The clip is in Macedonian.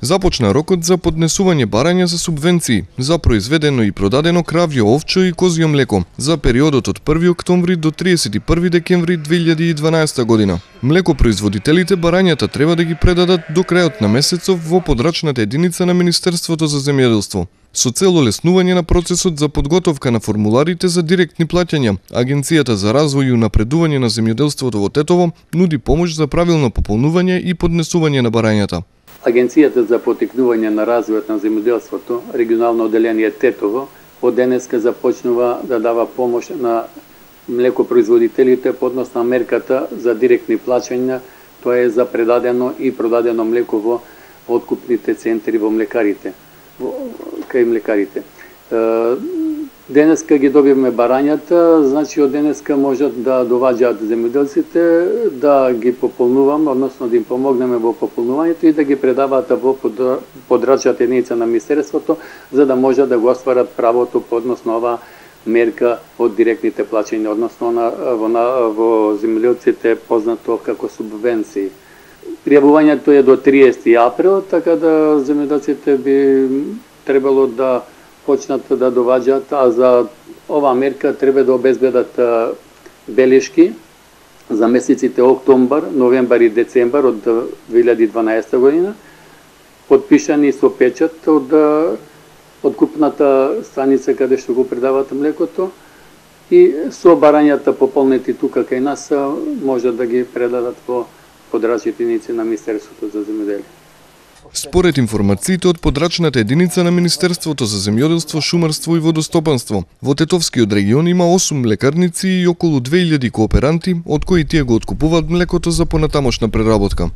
Започна рокот за поднесување барања за субвенции за произведено и продадено кравје, овче и козјо млеко за периодот од 1 октомври до 31 декември 2012 година. Млекопроизводителите барањата треба да ги предадат до крајот на месецов во подрачната единица на Министерството за земјоделство. Со цел олеснување на процесот за подготовка на формуларите за директни плаќања, Агенцијата за развој и унапредување на земјоделството во Тетово нуди помош за правилно пополнување и поднесување на барањата. Агенцијата за потикнување на развојот на земјоделството, регионално одделение Тетово, од денеска започнува да дава помош на млекопроизводителите по однос на мерката за директни плаќања, тоа е за предадено и продадено млеко во откупните центри во млекарите, кај млекарите. Денеска ги добивме барањата, значи од денеска можат да доваѓаат земјоделците, да ги пополнуваме, односно да им помогнеме во пополнувањето и да ги предаваат во подрачната единица на Министерството, за да можат да го остварат правото по однос на оваа мерка од директните плаќања, односно во земјоделците познато како субвенции. Пријавувањето е до 30 април, така да земјоделците би требало да почнат да доваѓаат, а за оваа мерка треба да обезбедат белешки за месеците октомбар, новембар и децембар од 2012 година, подпишани со печат од откупната станица каде што го предават млекото и со барањата пополнети тука кај нас можат да ги предадат во подрачните единици на Министерството за земјоделие. Според информациите од подрачната единица на Министерството за земјоделство, шумарство и водостопанство, во Тетовскиот регион има 8 млекарници и околу 2000 кооперанти, од кои тие го откупуваат млекото за понатамошна преработка.